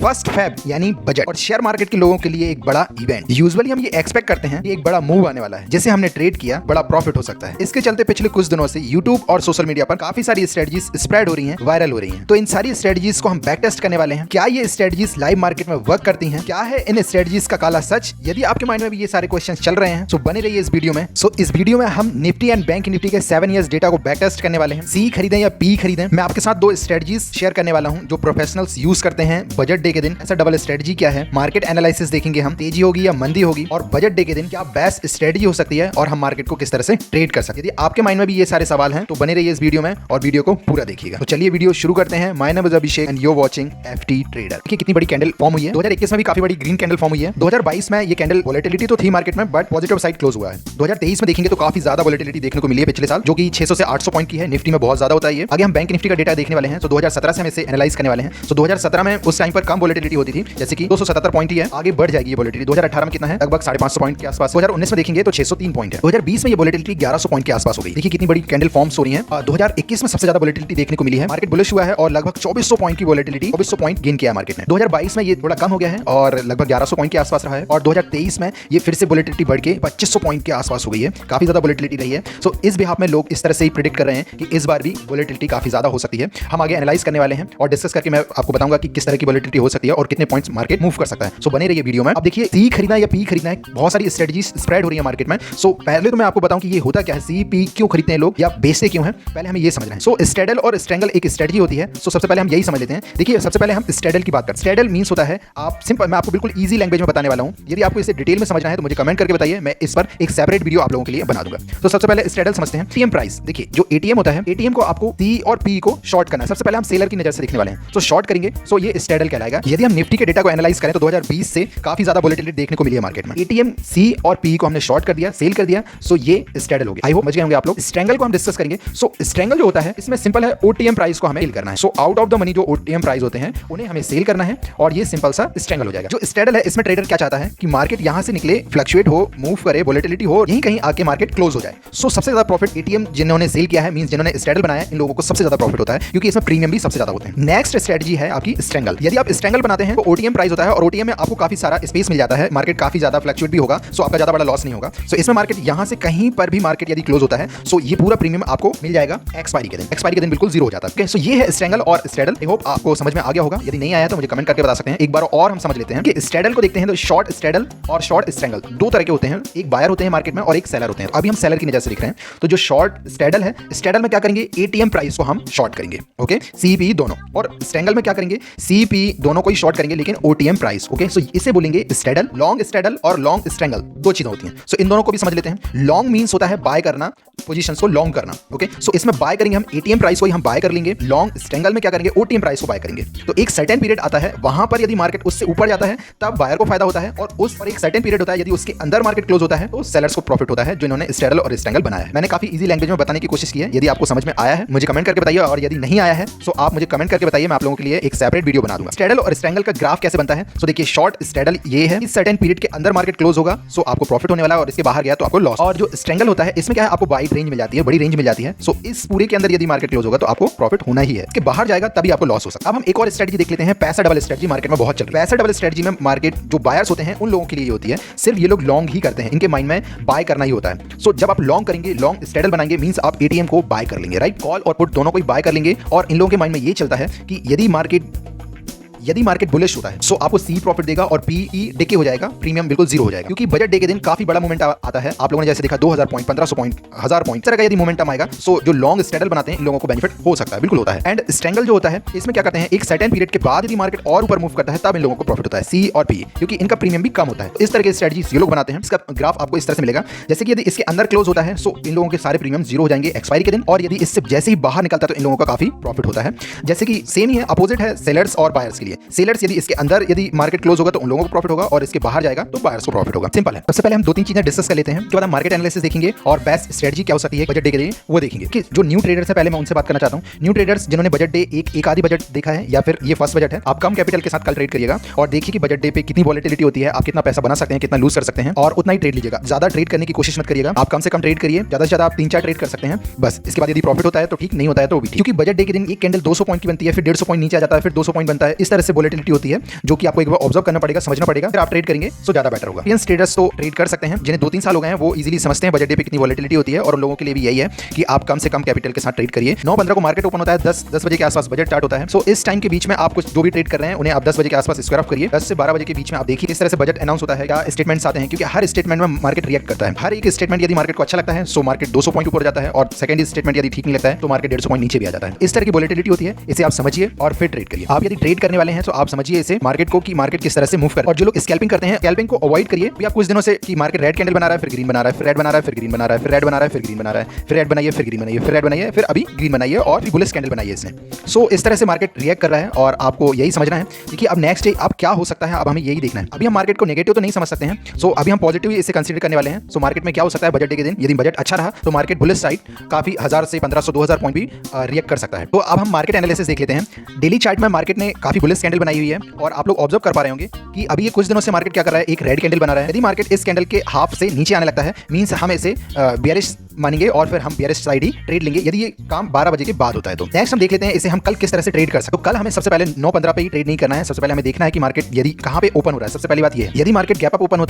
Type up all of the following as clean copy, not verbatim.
First Feb यानी budget और share market के लोगों के लिए एक बड़ा इवेंट। यूजुअली हम ये एक्सपेक्ट करते हैं कि एक बड़ा मूव आने वाला है, जैसे हमने ट्रेड किया बड़ा प्रॉफिट हो सकता है। इसके चलते पिछले कुछ दिनों से यूट्यूब और सोशल मीडिया पर काफी सारी स्ट्रेटजीज स्प्रेड हो रही हैं, वायरल हो रही हैं। तो इन सारी स्ट्रेटजीज को हम बैक टेस्ट करने वाले हैं। क्या ये स्ट्रेटजीज लाइव मार्केट में वर्क करती हैं? क्या है इन स्ट्रेटजीज का काला सच? यदि आपके माइंड में भी ये सारे क्वेश्चन चल रहे हैं तो बने रहिए इस वीडियो में। इस वीडियो में हम निफ्टी एंड बैंक निफ्टी के 7 ईयर्स डेटा को बैक टेस्ट करने वाले हैं। सी खरीदें या पी खरीदें, मैं आपके साथ 2 स्ट्रेटजीज शेयर करने वाला हूं जो प्रोफेशनल्स यूज करते हैं बजट डे के दिन। ऐसा डबल स्ट्रेटजी क्या है, मार्केट एनालिसिस देखेंगे हम, तेजी होगी या मंदी होगी, और बजट डे के दिन क्या बेस्ट स्ट्रेटजी हो सकती है और हम मार्केट को किस तरह से ट्रेड कर सकते हैं। यदि आपके माइंड में भी ये सारे सवाल हैं तो बने रहिए इस वीडियो में और वीडियो को पूरा देखिएगा। तो चलिए वीडियो शुरू करते हैं। My name is Abhishek and you are watching FT trader. देखिए कितनी बड़ी कैंडल फॉर्म हुई है। 2021 में भी काफी बड़ी ग्रीन कैंडल फॉर्म हुई है। 2022 में ये कैंडल वोलेटिलिटी तो थी मार्केट में, बट पॉजिटिव साइड क्लोज हुआ है। 2023 में देखेंगे तो काफी ज्यादा वोलेटिलिटी देखने को मिली है पिछले साल, जो कि 600 से 800 पॉइंट की है। निफ्टी में बहुत ज्यादा होता है। आगे हम बैंक निफ्टी का डेटा देखने वाले हैं। 2017 से हम इसे एनालाइज करने वाले हैं। 2017 में उस टाइम पर कम वोलेटिलिटी होती थी, जैसे कि 277 पॉइंट ही है। आगे बढ़ जाएगी ये वोलेटिलिटी। 2018 में कितना है, लगभग 550 पॉइंट के आसपास। 2019 में देखेंगे तो 603 पॉइंट है। 2020 में ये वोलेटिलिटी 1100 पॉइंट के आसपास हो गई। देखिए कितनी बड़ी कैंडल फॉर्म्स हो रही है। 2021 में सबसे ज्यादा वोलेटिलिटी देखने को मिली है। मार्केट बुलिश हुआ है और लगभग 2400 पॉइंट की वोलेटिलिटी, 2400 पॉइंट गेन किया मार्केट ने। 2022 में ये थोड़ा कम हो गया है और लगभग 1100 पॉइंट के आसपास रहा है। और 2023 में ये फिर से वोलेटिलिटी बढ़ के 2500 पॉइंट के आसपास हो गई है। काफी ज्यादा वोलेटिलिटी रही है। सो इस बिहाफ में लोग इस तरह से ही प्रेडिक्ट कर रहे हैं कि इस बार भी वोलेटिलिटी काफी ज्यादा हो सकती है। हम आगे एनालाइज करने वाले हैं और डिस्कस करके मैं आपको बताऊंगा कि किस तरह की वोलेटिलिटी हो सकती है और कितने पॉइंट्स मार्केट मूव कर सकता है। सो बने रहिए वीडियो में। अब देखिए सी खरीदना या पी खरीदना है, बहुत सारी स्ट्रेटजीज स्प्रेड हो रही है मार्केट में। सो पहले तो मैं आपको बताऊं कि ये होता क्या है, सी पी क्यों खरीदते हैं लोग या बेचते क्यों हैं, पहले हमें ये समझना है। सो स्ट्रेडल और स्ट्रेंगल एक स्ट्रेटजी होती है। सो सबसे पहले हम यही समझ लेते हैं। देखिए सबसे पहले हम स्ट्रेडल की बात करते हैं। स्ट्रेडल मींस होता है, आप सिंपल, मैं आपको बिल्कुल ईजी लैंग्वेज में बताने वाला हूं। यदि आपको इसे डिटेल में समझना है तो मुझे कमेंट करके बताइए, मैं इस पर एक सेपरेट वीडियो आप लोगों के लिए बना दूंगा। तो सबसे पहले स्ट्रेडल समझते हैं। एटीएम प्राइस, देखिए जो एटीएम होता है, एटीएम को आपको सी और पी को शॉर्ट करना है। सबसे पहले हम सेलर की नजर से देखने वाले हैं। तो शॉर्ट करेंगे सो ये स्ट्रेडल कहलाएगा। यदि हम निफ्टी के डेटा को एनालाइज करें तो 2020 से काफी ज्यादा वोलेटिलिटी देखने को मिली है मार्केट में। एटीएम सी और पी को हमने शॉर्ट कर दिया, सेल कर दिया, सो ये स्ट्रेडल हो गया। आई होप समझ गए होंगे आप लोग। स्ट्रेंगल को हम डिस्कस करेंगे। सो स्ट्रेंगल जो होता है इसमें सिंपल है, ओटीएम प्राइस को हमें सेल करना है। So out of the money जो ओटीएम प्राइस होते हैं उन्हें हमें सेल करना है और ये सिंपल सा स्ट्रेंगल हो जाएगा। जो स्ट्रेडल है इसमें ट्रेडर क्या चाहता है कि मार्केट यहां से निकले, फ्लक्चुएट हो, मूव करे, वोलेटिलिटी हो, यहीं कहीं आके मार्केट क्लोज हो जाए। सो सबसे ज्यादा प्रॉफिट एटीएम जिन्होंने सेल किया है, मींस जिन्होंने स्ट्रेडल बनाया है, इन लोगों को सबसे ज्यादा प्रॉफिट होता है क्योंकि इसमें प्रीमियम भी सबसे ज्यादा होते हैं। नेक्स्ट स्ट्रेटजी है आपकी स्ट्रेंगल। यदि आप स्ट्रेंगल बनाते हैं तो ओटीएम प्राइस होता है और ओटीएम में आपको काफी सारा स्पेस मिल जाता है, मार्केट काफी ज्यादा फ्लक्चुएट भी होगा, सो आपका ज्यादा बड़ा लॉस नहीं होगा। सो इसमें मार्केट यहां से कहीं पर भी मार्केट यदि क्लोज होता है सो ये पूरा प्रीमियम आपको मिल जाएगा एक्सपायरी के दिन। एक्सपायरी के दिन बिल्कुल जीरो हो जाता है। ओके, सो ये है स्ट्रेंगल और स्ट्रेडल। आई होप आपको समझ में आ गया होगा। यदि नहीं आया तो मुझे कमेंट करके बता सकते हैं। एक बार और हम समझ लेते हैं कि स्ट्रेडल को देखते हैं तो शॉर्ट स्ट्रेडल और शॉर्ट स्ट्रेंगल दो तरह के होते हैं। एक बायर होते हैं मार्केट में और एक सेलर होते हैं। अभी हम सेलर की नजर से देख रहे हैं। तो जो शॉर्ट स्ट्रेडल है, स्ट्रेडल में क्या करेंगे, एटीएम प्राइस को हम शॉर्ट करेंगे, ओके, सीपी दोनों, और स्ट्रेंगल में क्या करेंगे, सीपी दोनों को ही शॉर्ट करेंगे लेकिन ओटीएम प्राइस। ओके, सो इसे बोलेंगे स्ट्रेडल। लॉन्ग स्ट्रेडल और लॉन्ग स्ट्रेंगल दो चीजें होती हैं। सो इन दोनों को भी समझ लेते हैं। लॉन्ग मींस होता है बाय करना, पोजीशंस को लॉन्ग करना। ओके, सो इसमें बाय करेंगे हम एटीएम प्राइस को ही हम बाय कर लेंगे। लॉन्ग स्ट्रेंगल में क्या करेंगे, ओटीएम प्राइस को बाय करेंगे। तो एक सर्टेन पीरियड आता है, वहां पर यदि मार्केट उससे ऊपर जाता है तब बायर को फायदा होता है, और उस पर एक सर्टेन पीरियड होता है यदि उसके अंदर मार्केट क्लोज होता है तो सेलर्स को प्रॉफिट होता है, जो इन्होंने स्ट्रेडल और स्ट्रेंगल बनाया है। मैंने काफी इजी लैंग्वेज में बताने की कोशिश की है। यदि आपको समझ में आया है मुझे कमेंट करके बताइए, और यदि नहीं आया है तो आप मुझे कमेंट करके बताइए, मैं आप लोगों के लिए एक सेपरेट वीडियो बना दूंगा। स्ट्रेडल और स्ट्रेंगल का ग्राफ कैसे बनता है, सो देखिए शॉर्ट स्ट्रेडल ये है, इस सर्टेन पीरियड के अंदर मार्केट क्लोज होगा सो आपको प्रॉफिट होने वाला है, और इसके बाहर गया तो आपको लॉस। और जो स्ट्रेंगल होता है इसमें क्या है, आपको वाइड रेंज मिल जाती है, बड़ी रेंज मिल जाती है। सो इस पूरे के अंदर यदि मार्केट क्लोज होगा तो आपको प्रॉफिट होना ही है, कि बाहर जाएगा तभी आपको लॉस हो सकता है। अब हम एक और स्ट्रेटजी देख लेते हैं, पैसा डबल स्ट्रेटजी। मार्केट में बहुत चल रही है पैसा डबल स्ट्रेटजी में। मार्केट जो बायर्स होते हैं उन लोगों के लिए होती है, सिर्फ ये लोग लॉन्ग ही करते हैं, इनके माइंड में बाय करना ही होता है। सो जब आप लॉन्ग करेंगे, लॉन्ग स्ट्रेडल बनाएंगे, मींस आप एटीएम को बाय कर लेंगे, राइट, कॉल और पुट दोनों को ही बाय कर लेंगे। और इन लोगों के माइंड में ये चलता है कि यदि मार्केट बुलिश होता है सो आपको सी प्रॉफिट देगा और पीई डिके हो जाएगा, प्रीमियम बिल्कुल जीरो हो जाएगा, क्योंकि बजट डे के दिन काफी बड़ा मोमेंट आता है। आप लोगों ने जैसे देखा 2000 पॉइंट, 1500 पॉइंट, 1000 पॉइंट, तरह का यदि मोमेंटम आएगा सो जो लॉन्ग स्ट्रेडल बनाते हैं इन लोगों को बेनिफिट हो सकता है, बिल्कुल होता है। एंड स्ट्रेंगल जो होता है इसमें क्या करते हैं, एक सर्टेन पीरियड के बाद यदि मार्केट और ऊपर मूव करता है तब इन लोगों को प्रॉफिट होता है, सी और पी, क्योंकि इनका प्रीमियम भी कम होता है। इस तरह के स्ट्रेटजी ये लोग बनाते हैं। इसका ग्राफ आपको इस तरह से मिलेगा, जैसे कि यदि इसके अंदर क्लोज होता है सो इन लोगों के सारे प्रीमियम जीरो हो जाएंगे एक्सपायरी के दिन, और यदि इससे जैसे ही बाहर निकलता है तो इन लोगों का काफी प्रॉफिट होता है। जैसे कि सेम ही है, अपोजिट है सेलर्स और बायर्स के लिए। सेलर्स यदि इसके अंदर यदि मार्केट क्लोज होगा तो उन लोगों को प्रॉफिट होगा, और इसके बाहर जाएगा तो बायर्स को प्रॉफिट होगा। सिंपल है। सबसे पहले हम 2-3 चीजें डिस्कस कर लेते हैं, उसके बाद हम मार्केट एनालिसिस देखेंगे और बेस्ट स्ट्रेटजी क्या हो सकती है बजट डे के लिए वो देखेंगे। कि जो न्यू ट्रेडर्स है, पहले मैं उनसे बात करना चाहता हूं। न्यू ट्रेडर्स जिन्होंने बजट डे एक आधी बजट देखा है या फिर ये फर्स्ट बजट है, आप कम कैपिटल के साथ कल ट्रेड करिएगा और देखिए कि बजट डे पे कितनी वोलेटिलिटी होती है, आप कितना पैसा बना सकते हैं, कितना लूज कर सकते हैं, और उतना ही ट्रेड लीजिएगा। ज्यादा ट्रेड करने की कोशिश मत करिएगा, आप कम से कम ट्रेड करिए, ज्यादा से ज्यादा आप 3-4 ट्रेड कर सकते हैं बस। इसके बाद यदि प्रॉफिट होता है तो ठीक, नहीं होता है तो भी ठीक, क्योंकि बजट डे के दिन एक कैंडल 200 पॉइंट की बनती है, फिर 150 पॉइंट नीचे आ जाता है, फिर 200 पॉइंट बनता है, इस तरह तरह से वोलेटिलिटी होती है, जो कि आपको एक बार ऑब्जर्व करना पड़ेगा, समझना पड़ेगा, फिर आप ट्रेड करेंगे तो ज्यादा बेटर होगा। इंडियन ट्रेडर्स तो ट्रेड कर सकते हैं, जिन्हें 2-3 साल हो गए हैं वो इजीली समझते हैं बजट डे पे कितनी वोलेटिलिटी होती है, और उन लोगों के लिए भी यही है कि आप कम से कम कैपिटल के साथ ट्रेड करिए। 9:15 को मार्केट ओपन होता है, 10 बजे के आसपास बजट स्टार्ट होता है। सो इस टाइम के बीच में आप कुछ जो भी ट्रेड कर रहे हैं उन्हें आप 10 बजे के आसपास स्क्वायर ऑफ करिए। 10 से 12 बजे के बीच में आप देखिए किस तरह से बजट अनाउंस होता है, क्या स्टेटमेंट्स आते हैं, क्योंकि हर स्टेटमेंट में मार्केट रिएक्ट करता है। हर एक स्टेटमेंट यदि मार्केट को अच्छा लगता है सो मार्केट 200 पॉइंट ऊपर जाता है, और सेकंड स्टेटमेंट यदि ठीक नहीं लगता है तो मार्केट 150 पॉइंट नीचे भी आ जाता है। इस तरह की वोलेटिलिटी होती है, इसे आप समझिए और फिर ट्रेड करिए। आप यदि ट्रेड करने वाले हैं तो आप समझिए इसे मार्केट को कि मार्केट किस तरह से मूव कर। और जो लोग स्कैल्पिंग करते हैं, स्कैल्पिंग को अवॉइड करिए। अभी आप कुछ दिनों से कि मार्केट रेड कैंडल बना रहा है, फिर ग्रीन बना रहा है, फिर रेड बना रहा है, फिर ग्रीन बना रहा है, फिर रेड बना रहा है, फिर ग्रीन बना रहा है, फिर रेड बनाइए, फिर ग्रीन बनाइए, फिर रेड बनाइए, फिर अभी ग्रीन बनाइए और फिर बुलिश कैंडल बनाइए इसने। सो इस तरह से मार्केट रिएक्ट कर रहा है और आपको यही समझना है कि अब नेक्स्ट डे अब क्या हो सकता है, अब हमें यही देखना है। अभी हम मार्केट को नेगेटिव तो नहीं समझ सकते हैं, सो अभी हम पॉजिटिव इसे कंसीडर करने वाले हैं। सो मार्केट में क्या हो सकता है बजट डे के दिन, यदि बजट अच्छा रहा तो मार्केट बुलिश साइड काफी 1000 से 1500 2000 पॉइंट भी रिएक्ट कर सकता है। तो अब हम मार्केट एनालिसिस देख लेते हैं। डेली चार्ट में मार्केट ने काफी बुलिश कैंडल बनाई हुई है, और आप लोग ऑब्जर्व कर पा रहे होंगे कि अभी ये कुछ दिनों से मार्केट क्या कर रहा है, एक रेड कैंडल बना रहा है। यदि मार्केट इस कैंडल के हाफ से नीचे आने लगता है, मींस हम इसे बेयरिश मानेंगे और फिर हम बेयरिश साइड ही ट्रेड लेंगे, यदि ये काम 12 बजे के बाद होता है। तो नेक्स्ट हम देख लेते हैं इसे हम कल किस तरह से ट्रेड कर सकते हैं। तो कल हमें सबसे पहले 9:15 पे ही ट्रेड नहीं करना है। सबसे पहले हमें देखना है कि मार्केट यदि कहां पे ओपन हो रहा है। सबसे पहली बात ये है, यदि मार्केट गैप अप ओपन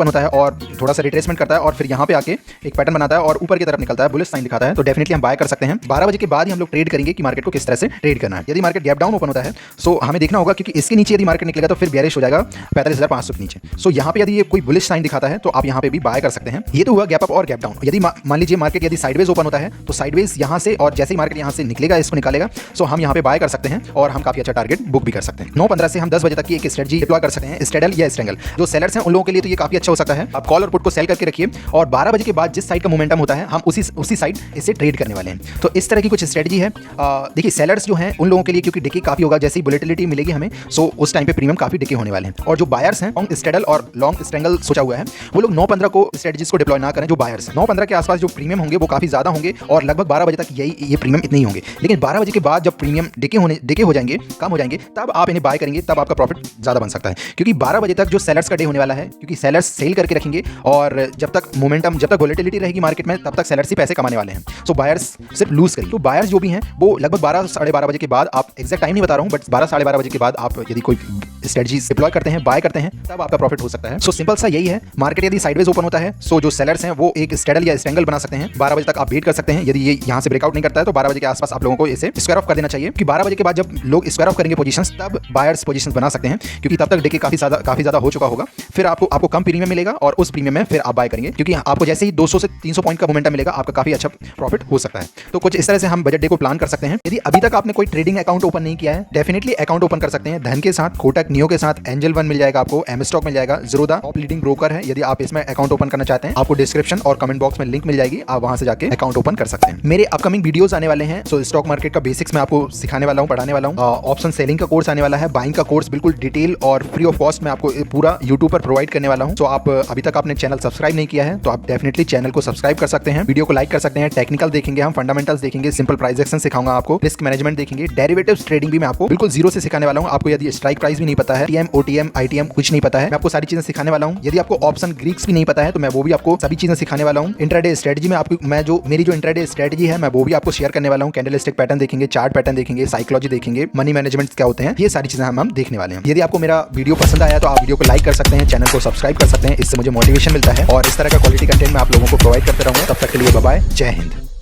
होता है और थोड़ा सा रिट्रेसमेंट करता है और फिर यहां पे आके एक पैटर्न बनाता है और ऊपर की तरफ निकलता है, बुलिश साइन दिखाता है, तो डेफिनेटली हम बाय कर सकते हैं। 12 बजे के बाद ही हम लोग ट्रेड करेंगे कि मार्केट को किस तरह से ट्रेड करना है। यदि मार्केट गैप डाउन ओपन होता है सो हमें देखना होगा, क्योंकि इसके नीचे यदि मार्केट निकलेगा तो फिर बेयरिश हो जाएगा 45,500 के नीचे। सो यहाँ पे यदि ये कोई बुलिश साइन दिखाता है तो आप यहाँ पे भी बाय कर सकते हैं। ये तो हुआ गैप अप और गैप डाउन। यदि मान लीजिए मार्केट यदि साइडवेज ओपन होता है तो साइडवेज यहाँ से, और जैसे ही मार्केट यहाँ से निकलेगा इसको निकालेगा, सो हम यहाँ पे बाय कर सकते हैं और हम काफी अच्छा टारगेट बुक भी कर सकते हैं। 9:15 से हम 10 बजे तक की एक स्ट्रेटजी डिप्लॉय कर सकते हैं, स्ट्रेडल या स्ट्रेंगल। जो सेलर्स हैं उन लोगों के लिए तो ये काफी अच्छा हो सकता है। आप कॉल और पुट को सेल करके रखिए और 12 बजे के बाद जिस साइड का मोमेंटम होता है हम उसी साइड इसे ट्रेड करने वाले हैं। तो इस तरह की कुछ स्ट्रेटजी है। देखिए सेलर्स जो हैं उन लोगों के लिए क्योंकि डिके काफी होगा, जैसे ही वोलेटिलिटी मिलेगी हमें सो उस टाइम पे प्रीमियम काफी डिके होने वाले हैं। और जो बायर्स हैं लॉन्ग स्ट्रेडल और लॉन्ग स्ट्रेंगल सोचा हुआ है, वो लोग 9:15 को स्ट्रेटजीज को डिप्लॉय ना करें। जो बायर्स हैं 9:15 के आसपास जो प्रीमियम होंगे वो काफी ज्यादा होंगे और लगभग 12 बजे तक ये प्रीमियम इतने ही होंगे। लेकिन 12 बजे के बाद जब प्रीमियम डिके हो जाएंगे, कम हो जाएंगे, तब आप इन्हें बाय करेंगे, तब आपका प्रॉफिट ज्यादा बन सकता है। क्योंकि 12 बजे तक जो सेलर्स का डे होने वाला है, क्योंकि सेलर्स सेल करके रखेंगे और जब तक वोलेटिलिटी रहेगी मार्केट में तब तक सेलर्स ही पैसे कमाने वाले हैं। सो बायर्स सिर्फ लूज करेंगे। तो बायर्स जो भी हैं वो लगभग 12 साढ़े 12 बजे के बाद, आप एग्जैक्ट टाइम नहीं बता रहा हूं, बट 12 साढ़े 12 बजे के बाद आप यदि कोई स्ट्रेटजी डिप्लॉय करते हैं, बाय करते हैं, तब आपका प्रॉफिट हो सकता है। सो सिंपल सा यही है। मार्केट यदि साइडवेज ओपन होता है सो जो सेलर्स हैं वो एक स्ट्रेडल या स्ट्रेंगल बना सकते हैं। 12 बजे तक आप वेट कर सकते हैं। यदि ये यहां से ब्रेकआउट नहीं करता है तो 12 बजे के आसपास आप लोगों को इसे स्क्वायर ऑफ कर देना चाहिए, कि 12 बजे के बाद जब लोग स्क्वायर ऑफ करेंगे पोजीशंस तब बायर्स पोजीशंस बना सकते हैं, क्योंकि तब तक डिके काफी ज्यादा हो चुका होगा। फिर आपको कम प्रीमियम मिलेगा और उस प्रीमियम में फिर आप बाय करेंगे, क्योंकि आपको जैसे ही 200 से 300 पॉइंट का मोमेंटम मिलेगा आपका काफी अच्छा प्रॉफिट हो सकता है। तो कुछ इस तरह से हम बजट डे को प्लान कर सकते हैं। यदि अभी तक आपने कोई ट्रेडिंग अकाउंट ओपन नहीं किया है, डेफिनेटली अकाउंट ओपन कर सकते हैं। धन के साथ, कोटक नियो के साथ, एंजल वन मिल जाएगा आपको, एम स्टॉक मिल जाएगा, ज़ीरोधा टॉप लीडिंग ब्रोकर है। यदि आप इसमें अकाउंट ओपन करना चाहते हैं आपको डिस्क्रिप्शन और कमेंट बॉक्स में लिंक मिल जाएगी, आप वहां से जाके अकाउंट ओपन कर सकते हैं। मेरे अपकमिंग वीडियोस आने वाले हैं। सो स्टॉक मार्केट का बेसिक्स मैं आपको सिखाने वाला हूं, पढ़ाने वाला हूं। ऑप्शन सेलिंग का कोर्स आने वाला है, बाइंग का कोर्स बिल्कुल डिटेल और फ्री ऑफ कॉस्ट में आपको पूरा यूट्यूब पर प्रोवाइड करने वाला हूं। तो आप अभी तक आपने चैनल सब्सक्राइब नहीं किया है तो आप डेफिनेटली चैनल को सब्सक्राइब कर सकते हैं, वीडियो को लाइक कर सकते हैं। टेक्निकल देखेंगे, हम फंडामेंटल्स देखेंगे, सिंपल प्राइस एक्शन सिखाऊंगा आपको, रिस्क मैनेजमेंट देखेंगे, डेरिवेटिव्स ट्रेडिंग भी मैं आपको बिल्कुल जीरो से सिखाने वाला हूं। आपको यदि स्ट्राइक प्राइस भी नहीं पता है, टीएम ओटीएम आईटीएम कुछ नहीं पता है, मैं आपको सारी चीजें सिखाने वाला हूं। यदि आपको ऑप्शन ग्रीक्स भी नहीं पता है तो मैं वो भी आपको सभी चीजें सिखाने वाला हूं। इंट्राडे स्ट्रेटजी में आपको मेरी जो इंट्राडे स्ट्रेटजी है मैं वो भी आपको शेयर करने वाला हूं। कैंडलस्टिक पैटर्न देखेंगे, चार्ट पैटर्न देखेंगे, साइकोलॉजी देखेंगे, मनी मैनेजमेंट क्या होते हैं, ये सारी चीजें हम देखने वाले हैं। यदि आपको मेरा वीडियो पसंद आया तो आप वीडियो को लाइक कर सकते हैं, चैनल को सब्सक्राइब कर सकते हैं, इससे मुझे मोटिवेशन मिलता है और इस तरह का क्वालिटी कंटेंट मैं आप लोगों को प्रोवाइड करते रहूंगा। तब तक के लिए बाय बाय, जय हिंद।